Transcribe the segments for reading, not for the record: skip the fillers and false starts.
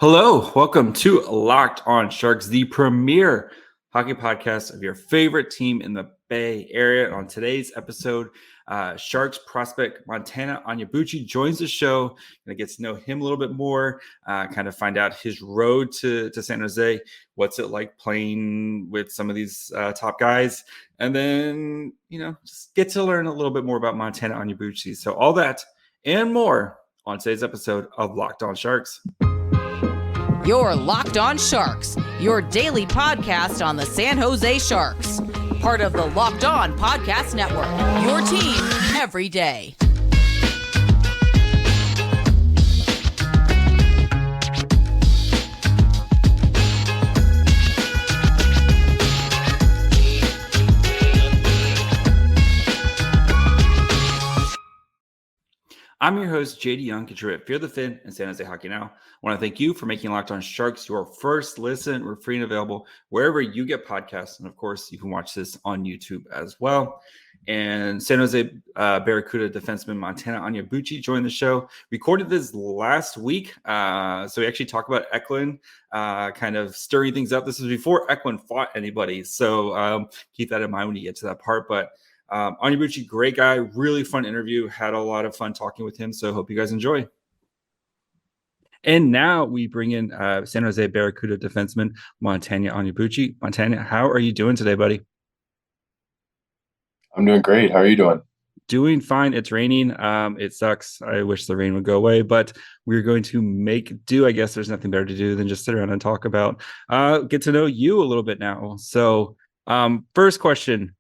Hello, welcome to Locked On Sharks, the premier hockey podcast of your favorite team in the Bay Area. On today's episode, Sharks prospect Montana Onyebuchi joins the show. Going to get to know him a little bit more, kind of find out his road to San Jose. What's it like playing with some of these top guys? And then, just get to learn a little bit more about Montana Onyebuchi. So all that and more on today's episode of Locked On Sharks. You're Locked On Sharks, your daily podcast on the San Jose Sharks. Part of the Locked On Podcast Network, your team every day. I'm your host, JD Young, contributor at Fear the Fin and San Jose Hockey Now. I want to thank you for making Locked On Sharks your first listen. We're free and available wherever you get podcasts. And of course, you can watch this on YouTube as well. And San Jose Barracuda defenseman Montana Onyebuchi joined the show. Recorded this last week. So we actually talked about Eklund kind of stirring things up. This was before Eklund fought anybody. So keep that in mind when you get to that part. But Onyebuchi, great guy, really fun interview. Had a lot of fun talking with him. So hope you guys enjoy. And now we bring in San Jose Barracuda defenseman Montana Onyebuchi. Montana, how are you doing today, buddy? I'm doing great. How are you doing? Doing fine. It's raining. It sucks. I wish the rain would go away, but we're going to make do. I guess there's nothing better to do than just sit around and talk about, get to know you a little bit now. So first question.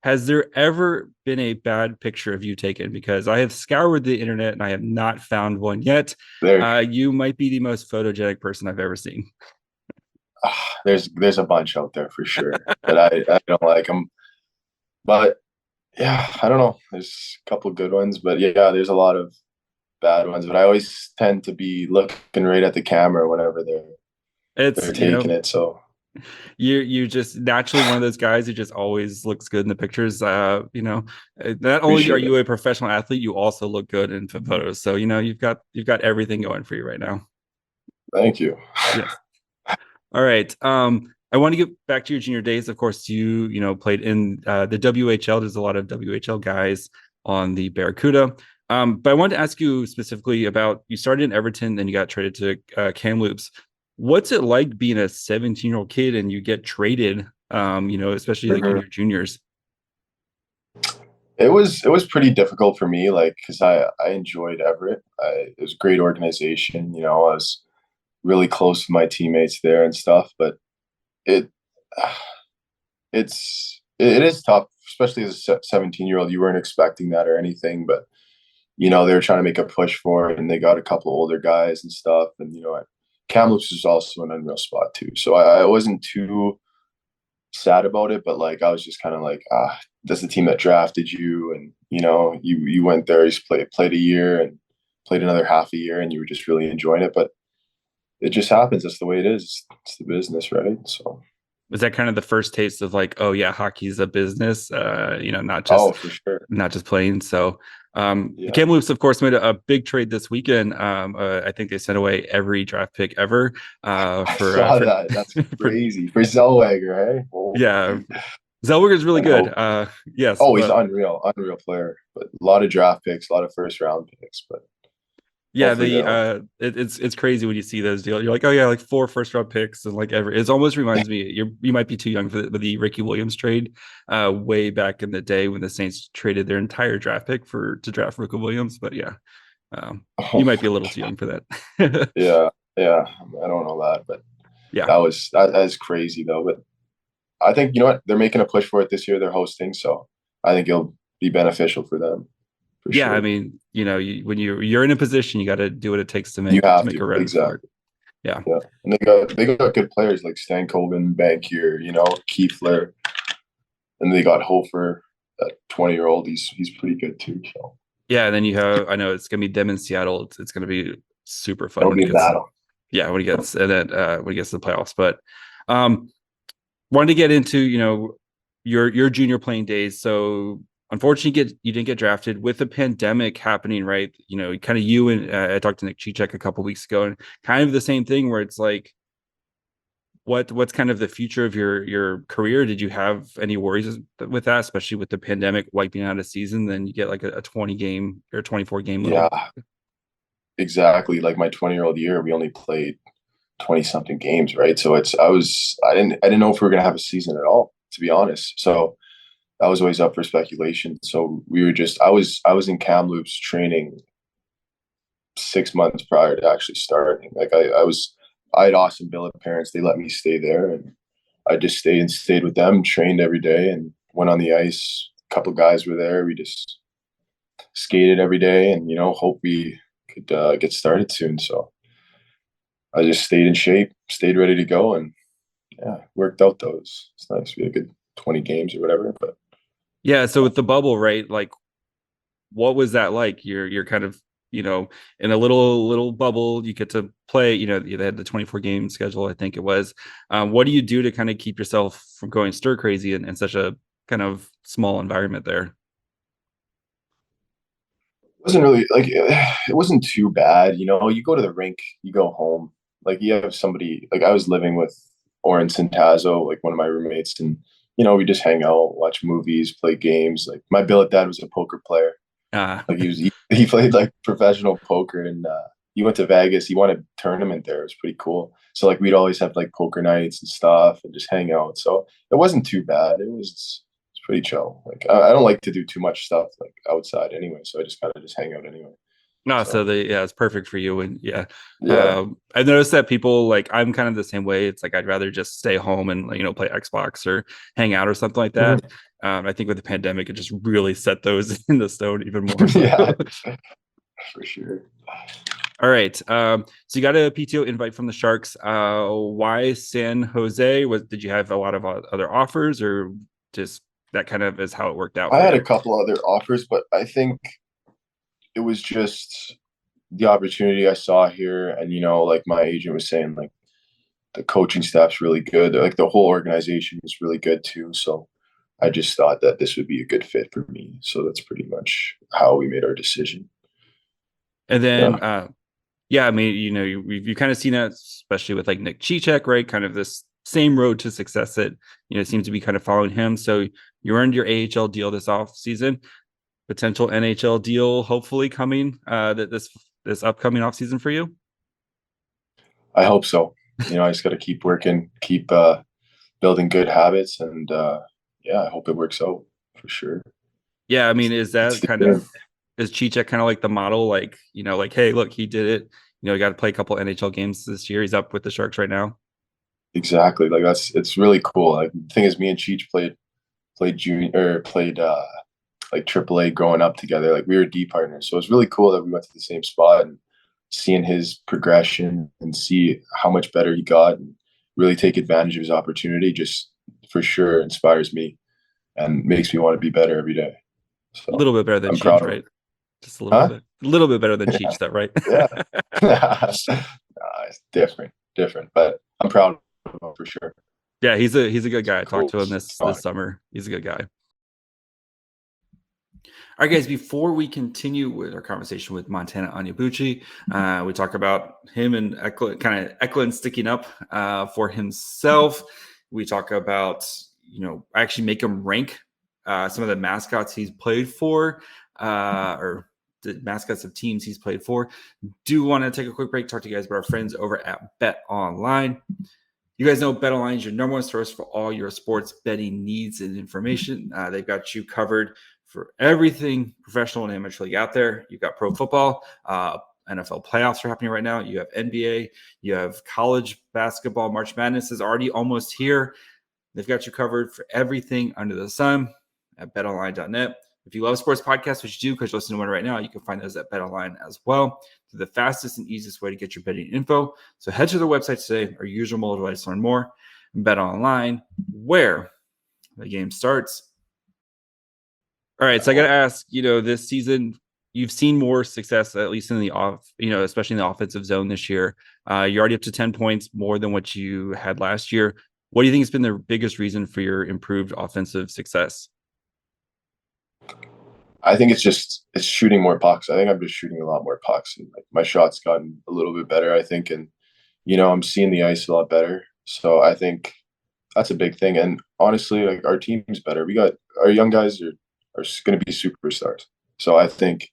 Has there ever been a bad picture of you taken? Because I have scoured the internet and I have not found one yet. You might be the most photogenic person I've ever seen. There's a bunch out there for sure, but I don't like them. But yeah, I don't know. There's a couple good ones, but yeah, there's a lot of bad ones. But I always tend to be looking right at the camera whenever they're taking it. So. You're just naturally one of those guys who just always looks good in the pictures. Not only are you a professional athlete, you also look good in photos. So you've got everything going for you right now. Thank you. Yeah. All right. I want to get back to your junior days. Of course, you played in the WHL. There's a lot of WHL guys on the Barracuda. But I wanted to ask you specifically about, you started in Everton, then you got traded to Kamloops. What's it like being a 17-year-old kid and you get traded, especially like in your juniors? It was pretty difficult for me, because I enjoyed Everett. It was a great organization. I was really close to my teammates there and stuff, but it is tough, especially as a 17-year-old. You weren't expecting that or anything, but, they were trying to make a push for it and they got a couple older guys and stuff. And, Kamloops is also an unreal spot too. So I wasn't too sad about it, but I was just kind of that's the team that drafted you. And, you went there, you played a year and played another half a year and you were just really enjoying it. But it just happens. That's the way it is. It's the business, right? So. Was that kind of the first taste of oh yeah, hockey's a business, not just, for sure, not just playing. So Kamloops, of course, made a big trade this weekend. I think they sent away every draft pick ever. That. That's crazy for Zellweger, hey? Oh. Yeah, Zellweger's really good. Yes. Oh, he's unreal player. But a lot of draft picks, a lot of first round picks, but. Yeah, it's crazy when you see those deals. You're like, oh yeah, 4 first-round picks and it almost reminds me. You might be too young for the Ricky Williams trade, way back in the day when the Saints traded their entire draft pick to draft Ricky Williams. But yeah, you might be a little too young for that. yeah, I don't know that, but yeah, that is crazy though. But I think they're making a push for it this year. They're hosting, so I think it'll be beneficial for them. Yeah, sure. I mean, when you're in a position, you got to do what it takes to make a run. Exactly. Yeah. And they got good players like Stan Coben, Bankier, Kiefler, and they got Hofer, that 20-year-old. He's pretty good too. So. Yeah, and then you have, I know it's gonna be them in Seattle. It's gonna be super fun. It'll be a battle. Yeah, when he gets to the playoffs. But wanted to get into your junior playing days. So unfortunately, you didn't get drafted with the pandemic happening, right? Kind of you and I talked to Nick Cicek a couple weeks ago, and kind of the same thing where it's like, what's kind of the future of your career? Did you have any worries with that, especially with the pandemic wiping out a season? Then you get like a 20 game or 24 game limit. Yeah, exactly. Like my 20-year-old year, we only played 20 something games, right? So I didn't know if we were gonna have a season at all, to be honest. So that was always up for speculation. So I was in Kamloops training 6 months prior to actually starting. Like I had awesome billet parents. They let me stay there, and I just stayed with them, trained every day, and went on the ice. A couple guys were there. We just skated every day, and hope we could get started soon. So I just stayed in shape, stayed ready to go, and yeah, worked out those. It's nice. We had a good 20 games or whatever. But Yeah. So with the bubble, right? Like, what was that like? You're kind of in a little bubble. You get to play. They had the 24 game schedule, I think it was. What do you do to kind of keep yourself from going stir crazy in such a kind of small environment there? wasn't really like it wasn't too bad. You go to the rink, you go home. Like you have somebody like I was living with Oren Santazo, like one of my roommates, and we just hang out, watch movies, play games. Like my billet dad was a poker player. Like he played like professional poker, and he went to Vegas. He won a tournament there. It was pretty cool. So like we'd always have like poker nights and stuff and just hang out. So it wasn't too bad. It's pretty chill. Like I don't like to do too much stuff like outside anyway. So I just kind of just hang out anyway. No, So so it's perfect for you. And yeah, yeah. I've noticed that people like I'm kind of the same way. It's like I'd rather just stay home and play Xbox or hang out or something like that. Mhm. I think with the pandemic, it just really set those in the stone even more so. Yeah, for sure. All right. So you got a PTO invite from the Sharks. Why San Jose? Did you have a lot of other offers, or just that kind of is how it worked out I for had a you? couple other offers, but I think it was just the opportunity I saw here. And, like my agent was saying, like the coaching staff's really good. Like the whole organization is really good too. So I just thought that this would be a good fit for me. So that's pretty much how we made our decision. And then, Yeah. yeah, I mean, you kind of seen that, especially with like Nick Cicek, right? Kind of this same road to success that seems to be kind of following him. So you earned your AHL deal this off season, potential NHL deal hopefully coming that this upcoming off season for you. I hope so. I just got to keep working, keep building good habits. And yeah, I hope it works out for sure. Yeah, I mean, is It's that the kind thing. of is Cicek kind of like the model, like like, hey, look, he did it. He got to play a couple NHL games this year. He's up with the Sharks right now. Exactly. Like it's really cool. Like the thing is, me and Cheech played junior or played like AAA growing up together. Like we were D partners. So it's really cool that we went to the same spot, and seeing his progression and see how much better he got and really take advantage of his opportunity just for sure inspires me and makes me want to be better every day. A So little bit better than I'm proud Cheech, of him. right? Just Huh? a little bit better than Cheech, though, right? Yeah. It's different, but I'm proud of him for sure. Yeah, he's a good guy. I talked Cool. to him this summer. He's a good guy. All right, guys, before we continue with our conversation with Montana Onyebuchi, we talk about him and Eklund, kind of Eklund sticking up for himself. We talk about, actually make him rank some of the mascots he's played for, or the mascots of teams he's played for. Do want to take a quick break, talk to you guys about our friends over at BetOnline. You guys know BetOnline is your number one source for all your sports betting needs and information. They've got you covered for everything professional and amateur league out there. You've got pro football, NFL playoffs are happening right now. You have NBA, you have college basketball. March Madness is already almost here. They've got you covered for everything under the sun at betonline.net. If you love sports podcasts, which you do because you're listening to one right now, you can find those at BetOnline as well. They're the fastest and easiest way to get your betting info. So head to their website today or use your mobile device to learn more. BetOnline, where the game starts. All right, so I got to ask, this season you've seen more success, at least in the especially in the offensive zone this year. You're already up to 10 points more than what you had last year. What do you think has been the biggest reason for your improved offensive success? I think it's shooting more pucks. I think I'm just shooting a lot more pucks, and like my shot's gotten a little bit better, I think, and I'm seeing the ice a lot better. So I think that's a big thing. And honestly, like our team's better. We got our young guys are going to be superstars. So I think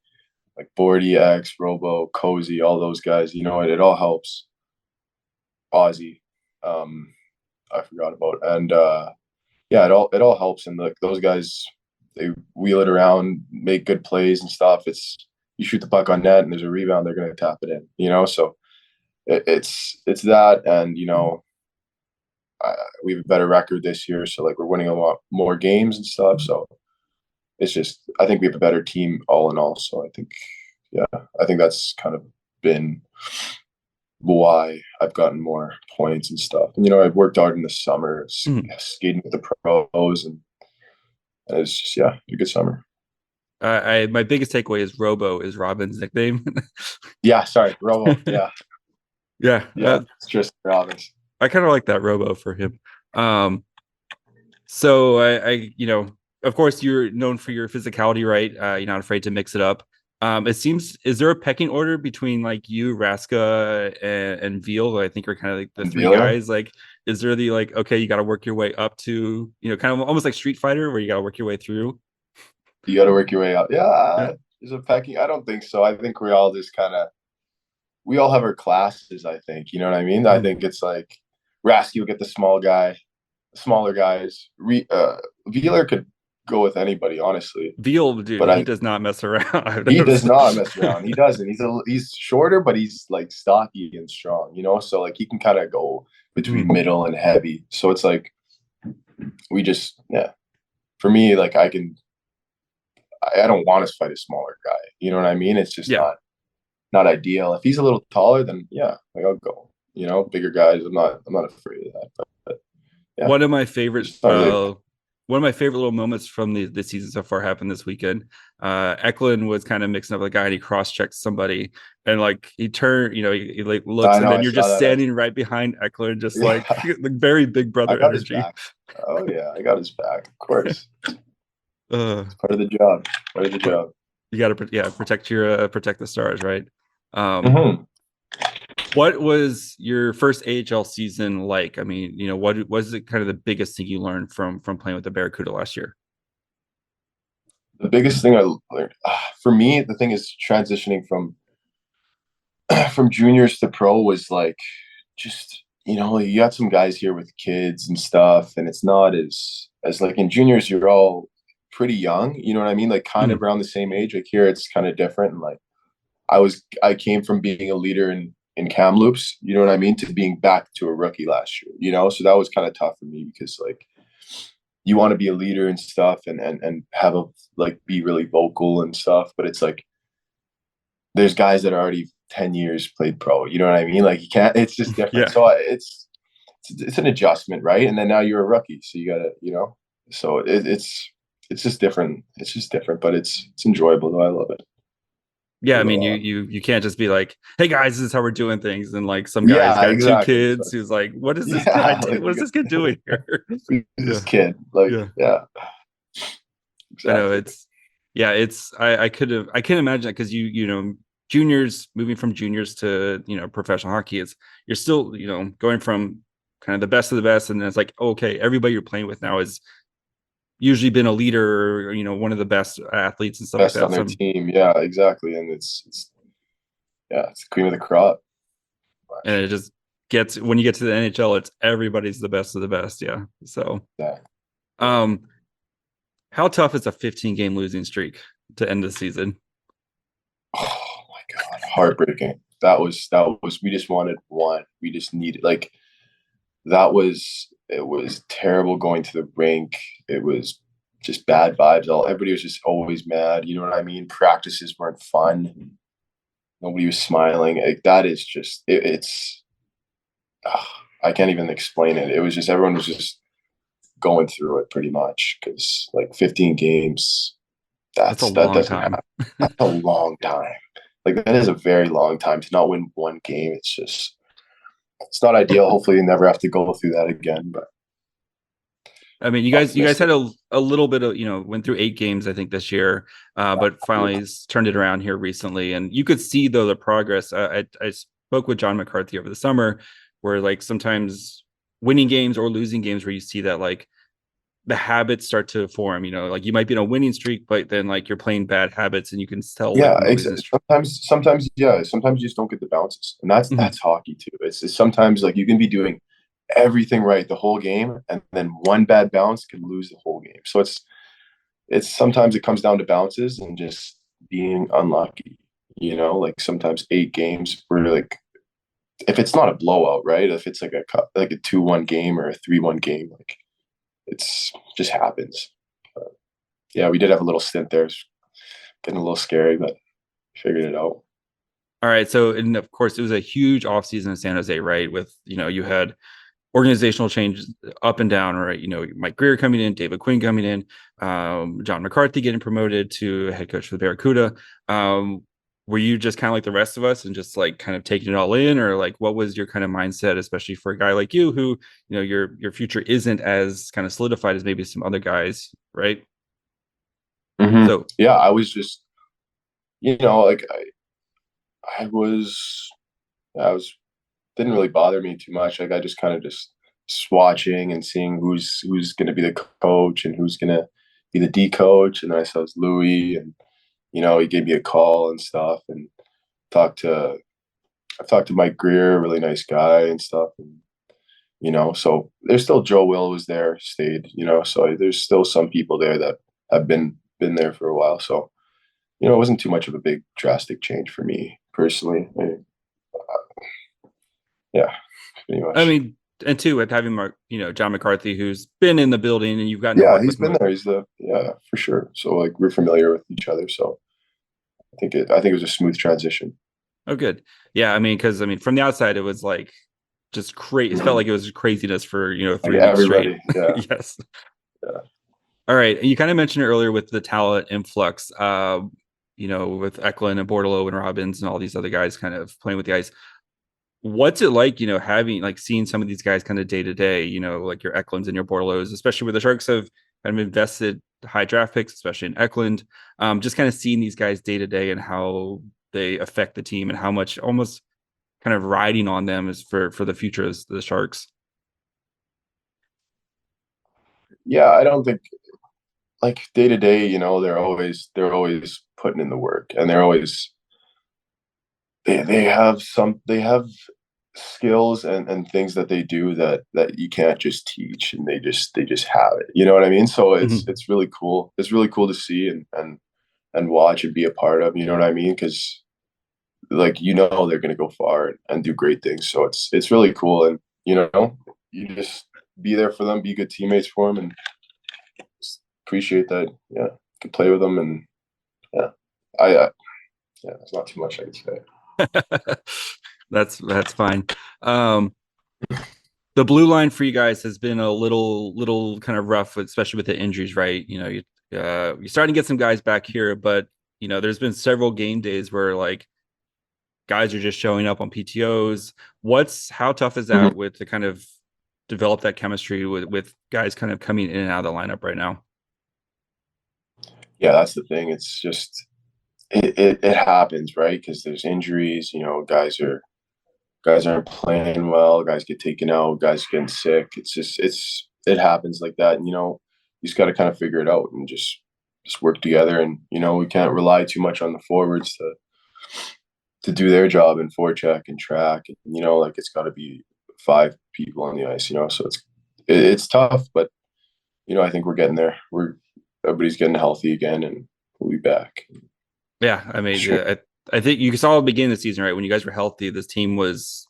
like Bordy, X, Robo, Cozy, all those guys, it all helps. Ozzy, I forgot about, and yeah, it all helps. And like those guys, they wheel it around, make good plays and stuff. It's you shoot the puck on net and there's a rebound, they're going to tap it in. So it's that, and we have a better record this year, so like we're winning a lot more games and stuff. So it's just I think we have a better team all in all. So I think that's kind of been why I've gotten more points and stuff. And I've worked hard in the summer, skating with the pros, and it's just a good summer. My biggest takeaway is Robo is Robin's nickname. Yeah, sorry, Robo. Yeah, yeah, it's just Robin's. I kind of like that Robo for him. So I of course you're known for your physicality, right? You're not afraid to mix it up. It seems, is there a pecking order between like you, Raska, and Veal? I think are kind of like the three guys. Like, is there the like, okay, you got to work your way up to, kind of almost like Street Fighter where you got to work your way through? You got to work your way up. Yeah. Is it pecking? I don't think so. I think we all just we all have our classes, I think. You know what I mean? I think it's like Rasky will get the smaller guys. Vealer could go with anybody, honestly. Veal, dude, but he does not mess around. He does not mess around. He doesn't. He's shorter, but he's like stocky and strong, So like he can kind of go between middle and heavy. So it's like we just for me, like I don't want to fight a smaller guy. You know what I mean? It's just not ideal. If he's a little taller, then like I'll go. Bigger guys. I'm not afraid of that. But one of my favorite little moments from the season so far happened this weekend. Eklund was kind of mixing up with a guy and he cross-checked somebody and like he turned, he like looks and then you're just standing right behind Eklund, just like very big brother energy. Oh yeah, I got his back, of course. It's part of the job. You got to protect the stars, right? What was your first AHL season like? I mean, what was it kind of the biggest thing you learned from playing with the Barracuda last year? The biggest thing I learned, for me, the thing is transitioning from juniors to pro was like, just, you got some guys here with kids and stuff, and it's not as like in juniors, you're all pretty young, you know what I mean? Like kind of around the same age. Like here, it's kind of different. And like I came from being a leader in Kamloops, you know what I mean, to being back to a rookie last year, so that was kind of tough for me because like you want to be a leader and stuff and have be really vocal and stuff, but it's like there's guys that are already 10 years played pro, you know what I mean? Like you can't, it's just different. So it's an adjustment, right? And then now you're a rookie, so you gotta, so it's just different. It's just different, but it's enjoyable though. I love it. Yeah, I mean, you can't just be like, "Hey guys, this is how we're doing things," and like some guy's got two kids who's like, "What is this guy? What is this kid doing here?" This kid, like, Exactly. I know I can't imagine that because juniors moving from juniors to professional hockey you're still going from kind of the best of the best, and then it's like, okay, everybody you're playing with now is usually been a leader or one of the best athletes and stuff best like that on their team. Yeah, exactly. And it's the cream of the crop. And it just gets, when you get to the NHL, it's everybody's the best of the best. Yeah. So how tough is a 15-game losing streak to end the season? Oh my God, heartbreaking. That was we just wanted one. We just needed it was terrible going to the rink. It was just bad vibes. Everybody was just always mad. You know what I mean? Practices weren't fun. Nobody was smiling. That is just I can't even explain it. It was just everyone was just going through it pretty much because 15 games. That's a long time. That's a long time. That is a very long time to not win one game. It's not ideal. Hopefully you never have to go through that again, but I mean, you guys had a little bit of, went through 8 games, I think, this year, but finally turned it around here recently. And you could see, though, the progress. I spoke with John McCarthy over the summer, where like sometimes winning games or losing games where you see that like the habits start to form, like you might be in a winning streak, but then like you're playing bad habits and you can tell like Yeah, when the losing exactly. Sometimes, yeah, sometimes you just don't get the bounces, and that's hockey too. It's sometimes like you can be doing everything right the whole game, and then one bad bounce can lose the whole game. So it's sometimes it comes down to bounces and just being unlucky. Like sometimes 8 games where like if it's not a blowout, right? If it's like a 2-1 game or a 3-1 game, like it's just happens. But yeah, we did have a little stint there. It's getting a little scary, but figured it out. All right. So, and of course, it was a huge offseason in San Jose, right? With, you had organizational changes up and down, right? Mike Greer coming in, David Quinn coming in, John McCarthy getting promoted to head coach for the Barracuda. Were you just kind of like the rest of us and just like kind of taking it all in, or like what was your kind of mindset, especially for a guy like you who, your future isn't as kind of solidified as maybe some other guys, right? Mm-hmm. So yeah, I was just, like I was didn't really bother me too much. Like I just kind of just watching and seeing who's going to be the coach and who's going to be the D coach. And then I saw it was Louis, and he gave me a call and stuff, and I've talked to Mike Greer, a really nice guy and stuff. And so there's still Joe Will was there, stayed. So there's still some people there that have been there for a while. So it wasn't too much of a big drastic change for me personally. Yeah, pretty much. I mean, and two, with having John McCarthy, who's been in the building, and you've gotten to Yeah, work he's with been him. there. Yeah, for sure. So like we're familiar with each other. So I think it was a smooth transition. Oh, good. Yeah, I mean, because from the outside, it was like just crazy. It felt like it was craziness for 3 weeks straight. Everybody. Yeah. Yes. Yeah. All right. And you kind of mentioned earlier with the talent influx, with Eklund and Bordelot and Robbins and all these other guys kind of playing with the ice. What's it like, having like seeing some of these guys kind of day to day, like your Eklunds and your Bordelots, especially where the Sharks have kind of invested high draft picks, especially in Eklund. Just kind of seeing these guys day to day and how they affect the team and how much almost kind of riding on them is for the future of the Sharks. Yeah, I don't think like day to day, they're always putting in the work, and they're always they have skills and things that they do that you can't just teach, and they just have it. You know what I mean? So it's really cool. It's really cool to see and watch and be a part of. You know what I mean? Because like they're gonna go far and do great things. So it's really cool, and you just be there for them, be good teammates for them, and just appreciate that. Yeah, can play with them, and yeah, yeah, there's not too much I can say. That's fine. The blue line for you guys has been a little kind of rough, especially with the injuries, right? You're starting to get some guys back here, but there's been several game days where like guys are just showing up on PTOs. How tough is that with to kind of develop that chemistry with guys kind of coming in and out of the lineup right now? Yeah, that's the thing. It's just it happens, right? Because there's injuries. Guys aren't playing well. Guys get taken out. Guys getting sick. It happens like that. And you just got to kind of figure it out and just work together. And we can't rely too much on the forwards to do their job in forecheck and track. And like it's got to be 5 people on the ice. So it's tough, but I think we're getting there. Everybody's getting healthy again, and we'll be back. Yeah, I mean, sure. I think you saw at the beginning of the season, right? When you guys were healthy, this team was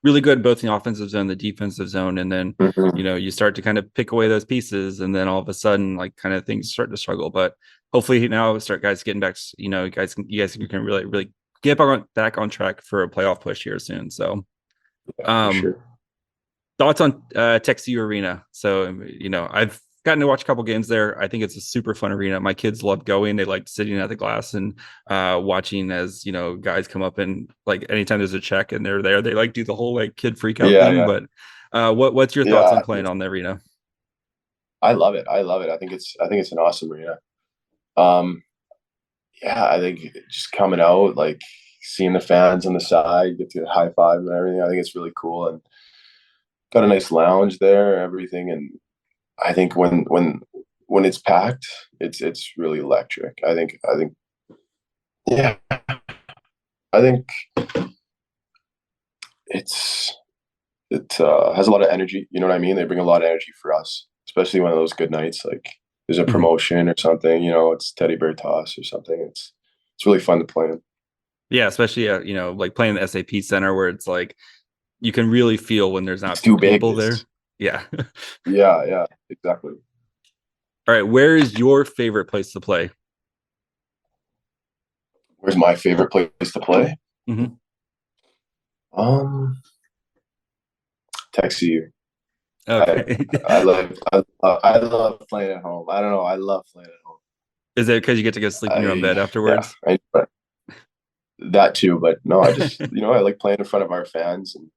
really good, both in the offensive zone, the defensive zone, and then you start to kind of pick away those pieces, and then all of a sudden, like kind of things start to struggle. But hopefully now guys getting back. You guys can really get back on track for a playoff push here soon. So, yeah, sure. Thoughts on Texas Arena? So I've gotten to watch a couple games there. I think it's a super fun arena. My kids love going. They like sitting at the glass and watching as guys come up, and like anytime there's a check and they're there, they like do the whole like kid freak out thing. Yeah. But what's your thoughts on playing on the arena? I love it. I think it's an awesome arena. Um, yeah, I think just coming out, like seeing the fans on the side, get to high five and everything. I think it's really cool, and got a nice lounge there, everything. And I think when it's packed, it's really electric. Yeah, I think it has a lot of energy. You know what I mean? They bring a lot of energy for us, especially one of those good nights. Like there's a Mhm. promotion or something. It's teddy bear toss or something. It's really fun to play in. Yeah, especially like playing the SAP Center where it's like you can really feel when there's It's not too big. people there. Yeah. Yeah, exactly. All right. Where is your favorite place to play? Where's my favorite place to play? Mhm. Um, Text you. I Okay. I love playing at home. I don't know. I love playing at home. Is it because you get to go sleep in your own bed Yeah, afterwards? that too. But no, I just I like playing in front of our fans, and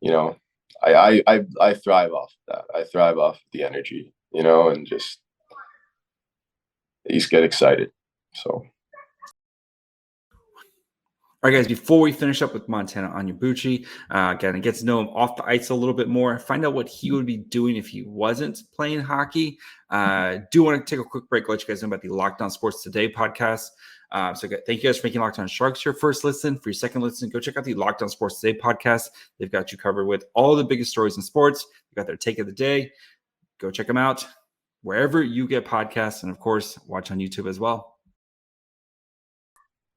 you know, I thrive off that. I thrive off the energy, and just get excited. So All right, guys, before we finish up with Montana Onyebuchi, again, get to know him off the ice a little bit more, find out what he would be doing if he wasn't playing hockey. Do want to take a quick break, let you guys know about the Locked On Sports Today podcast. Thank you guys for making Locked On Sharks your first listen. For your second listen, go check out the Locked On Sports Today podcast. They've got you covered with all the biggest stories in sports. They've got their take of the day. Go check them out wherever you get podcasts, and of course, watch on YouTube as well.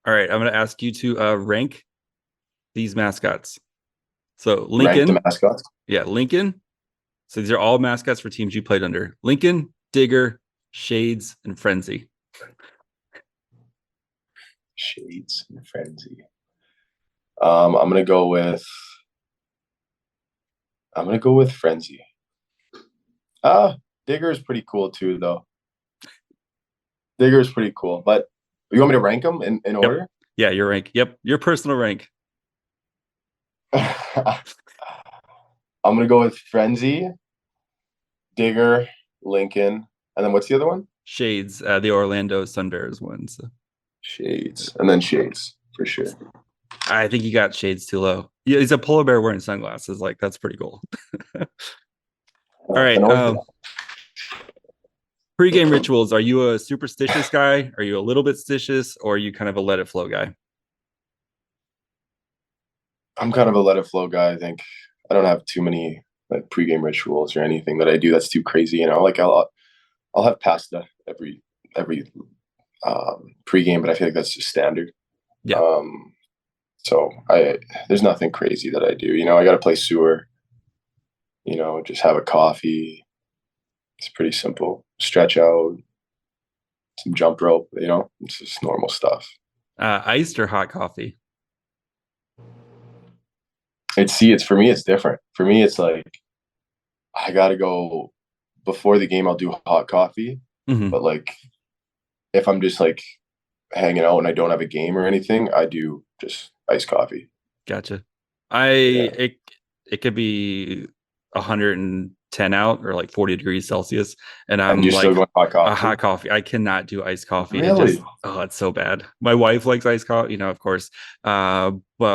All right, I'm going to ask you to rank these mascots. So rank the Lincoln, mascots. yeah, Lincoln. So these are all mascots for teams you played under. Lincoln, Digger, Shades, and Frenzy. Shades and Frenzy. I'm gonna go with Frenzy. Digger is pretty cool too, though. Digger is pretty cool, but you want me to rank them in Yep. order? Yeah, your rank. Yep, your personal rank. I'm gonna go with Frenzy, Digger, Lincoln, and then what's the other one? Shades, the Orlando Sun Bears one. So Shades, and then Shades for sure. I think you got Shades too low. Yeah, he's a polar bear wearing sunglasses. Like that's pretty cool. All right. Pre-game rituals. Are you a superstitious guy? Are you a little bit stitious, or are you kind of a let it flow guy? I'm kind of a let it flow guy. I think I don't have too many like pregame rituals or anything that I do that's too crazy. Like I'll have pasta every pregame, but I feel like that's just standard. Yeah. So there's nothing crazy that I do. I got to play sewer. Just have a coffee. It's pretty simple. Stretch out, some jump rope. It's just normal stuff. Iced or hot coffee? It's for me. It's different. For me, it's like I got to go before the game. I'll do hot coffee, Mm-hmm. but like if I'm just like hanging out and I don't have a game or anything, I do just iced coffee. Gotcha. Yeah. It could be 110 out or like 40 degrees Celsius, and And I'm you're still like going hot a coffee? hot coffee. I cannot do iced coffee. Really? It's so bad. My wife likes iced coffee, of course. But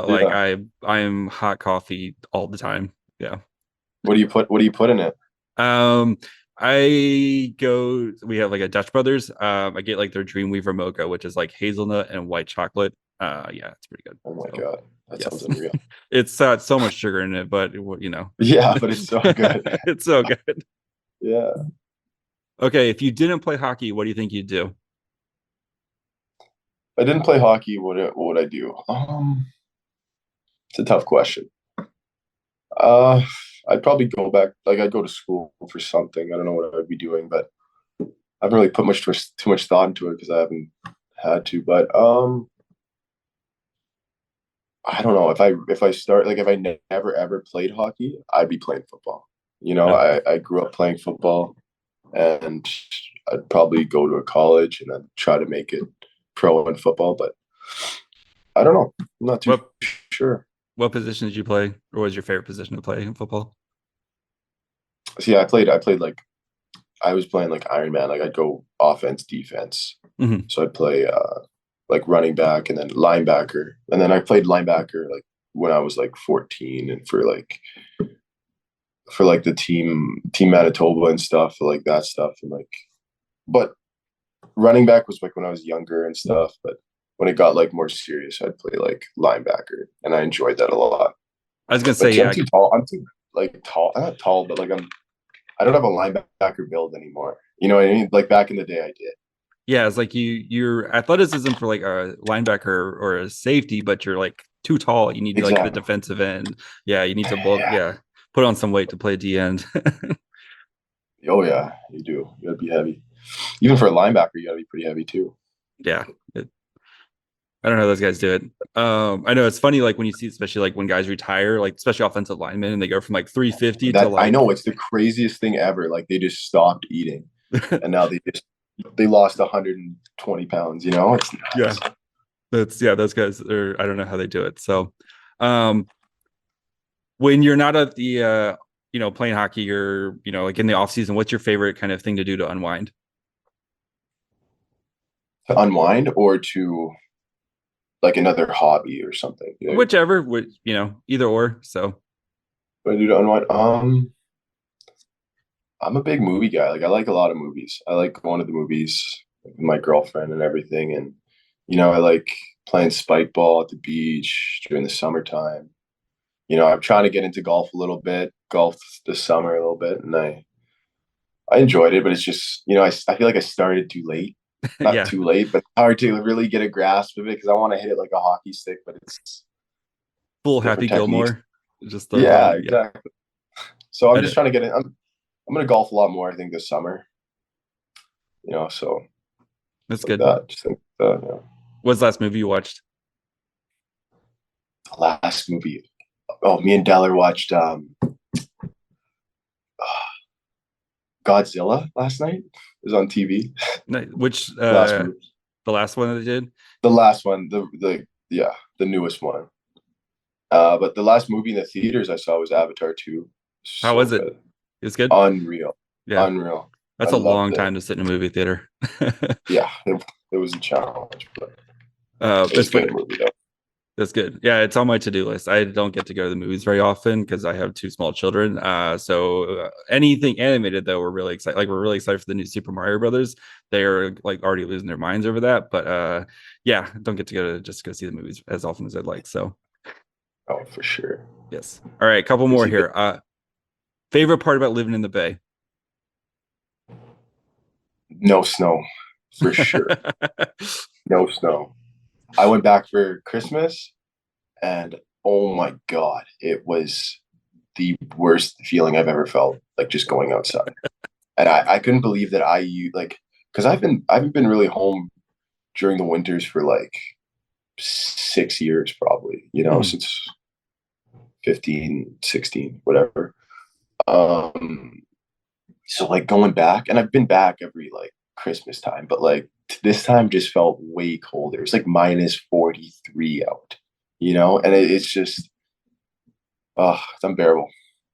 like Yeah. I'm hot coffee all the time. Yeah. What do you put in it? We have like a Dutch Brothers. I get like their Dreamweaver mocha, which is like hazelnut and white chocolate. Yeah, it's pretty good. Oh my So, God. That yes. sounds unreal. It's so much sugar in it, but Yeah, but it's so good. it's so good. Yeah. Okay, if you didn't play hockey, what do you think you'd do? If I didn't play hockey, what would I do? It's a tough question. Uh, I'd probably go back, like I'd go to school for something. I don't know what I'd be doing, but I haven't really put too much thought into it because I haven't had to. But I don't know if I start like if I never ever played hockey, I'd be playing football. Uh, I grew up playing football, and I'd probably go to a college and then try to make it pro in football. But I don't know. I'm not too what sure. what position did you play, or was your favorite position to play in football? So yeah, I played like I was playing like Iron Man. Like I'd go offense, defense. Mhm. So I'd play like running back and then linebacker. And then I played linebacker like when I was like 14 and for like the team Manitoba and stuff, like that stuff. And like but running back was like when I was younger and stuff, but when it got like more serious, I'd play like linebacker and I enjoyed that a lot. I was gonna But say, yeah, I'm too tall. I'm too like tall. I'm not tall, but like I don't have a linebacker build anymore. You know what I mean? Like back in the day I did. yeah. It's like your athleticism for like a linebacker or a safety, but you're like too tall. You need like the Exactly. defensive end. Yeah, you need to bulk. Yeah. Yeah, put on some weight to play D end. Oh yeah, you do. You gotta be heavy. Even for a linebacker, you gotta be pretty heavy too. Yeah, I don't know how those guys do it. I know it's funny, like when you see, especially like when guys retire, like especially offensive linemen, and they go from like 350 to That I like know it's the craziest thing ever. Like they just stopped eating, and now they lost 120 pounds. You know, it's yeah, nuts. those guys are, I don't know how they do it. So, um, when you're not at the playing hockey, you're like in the off season, what's your favorite kind of thing to do to unwind? To unwind or to like another hobby or something. You know, Whichever, either or. So what I do to unwind. I'm a big movie guy. Like I like a lot of movies. I like going to the movies with my girlfriend and everything. And I like playing spike ball at the beach during the summertime. I'm trying to get into golf a little bit, golf this summer a little bit, and I enjoyed it, but it's just, I feel like I started too late. Not yeah, too late, but hard to really get a grasp of it because I want to hit it like a hockey stick, but it's full Happy different techniques. Gilmore, just throws it Yeah, in. Yeah, exactly. So I'm I just know. trying to get in. I'm gonna golf a lot more, I think, this summer. So That's like good. that. Just think What's the last movie you watched? the last movie. Oh, me and Deller watched Godzilla last night. It was on TV. Which Last movie. the last one that they did? The last one, the newest one. But the last movie in the theaters I saw was Avatar 2. How So was it? good. It was good. Unreal. Yeah, Unreal. I that's a long loved it. time to sit in a movie theater. Yeah, it was a challenge, but it was It's a good movie though. That's good. Yeah, it's on my to-do list. I don't get to go to the movies very often because I have two small children. So anything animated though, we're really excited. Like we're really excited for the new Super Mario Brothers. They are like already losing their minds over that. But yeah, don't get to go see the movies as often as I'd like. So Oh, for sure. yes. All right, couple more here. Favorite part about living in the Bay? No snow, for sure. No snow. I went back for Christmas and oh my God, it was the worst feeling I've ever felt, like just going outside. And I couldn't believe that like, because I've been really home during the winters for like 6 years probably, Mhm. since 15, 16, whatever. Um, so like going back, and I've been back every like Christmas time, but like this time just felt way colder. It's like minus 43 out, and it's just, it's unbearable.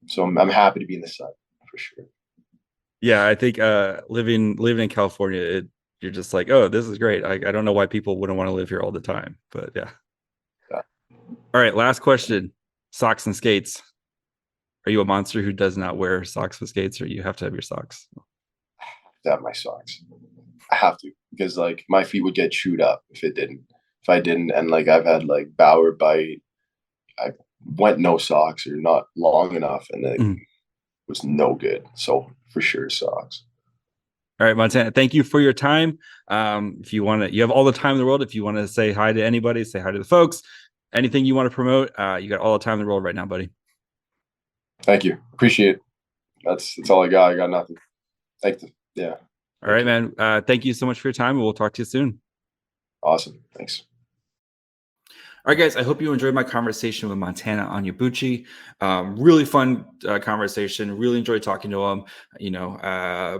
So I'm happy to be in the sun for sure. Yeah, I think living in California, you're just like, oh, this is great. I don't know why people wouldn't want to live here all the time, but yeah. Yeah. All right, last question. Socks and skates. Are you a monster who does not wear socks with skates, or you have to have your socks? To have my socks. I have to because like my feet would get chewed up if it didn't. If I didn't, and like I've had like Bauer bite. I went no socks or not long enough, and it Mhm. was no good. So for sure, socks. All right, Montana, thank you for your time. If you want to, you have all the time in the world. If you want to say hi to anybody, say hi to the folks. Anything you want to promote, you got all the time in the world right now, buddy. Thank you. Appreciate it. That's all I got. I got nothing. Thank you. Yeah. All right, man. Thank you so much for your time. We'll talk to you soon. Awesome. Thanks. All right, guys, I hope you enjoyed my conversation with Montana Onyebuchi. Really fun conversation. Really enjoyed talking to him. I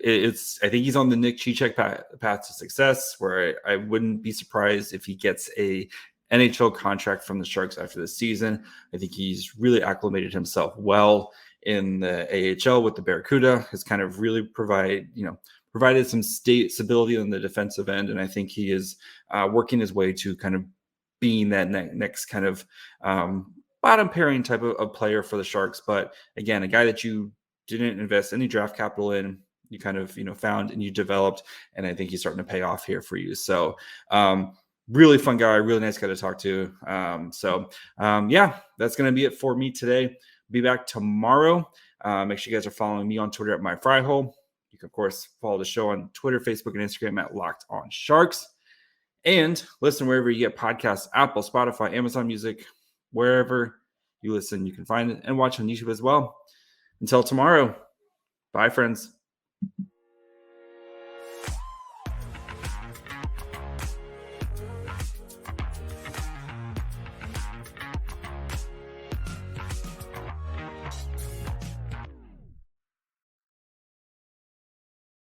think he's on the Nick Cicek path to success, where I wouldn't be surprised if he gets a NHL contract from the Sharks after this season. I think he's really acclimated himself well in the AHL with the Barracuda has kind of really provided some stability on the defensive end. And I think he is working his way to kind of being that next kind of bottom pairing type of player for the Sharks. But again, a guy that you didn't invest any draft capital in, you kind of, found and you developed. And I think he's starting to pay off here for you. So really fun guy, really nice guy to talk to. Yeah, that's going to be it for me today. Be back tomorrow. Make sure you guys are following me on Twitter at MyFryHole. You can, of course, follow the show on Twitter, Facebook, and Instagram at Locked On Sharks. And listen wherever you get podcasts, Apple, Spotify, Amazon Music, wherever you listen, you can find it and watch on YouTube as well. Until tomorrow, bye, friends.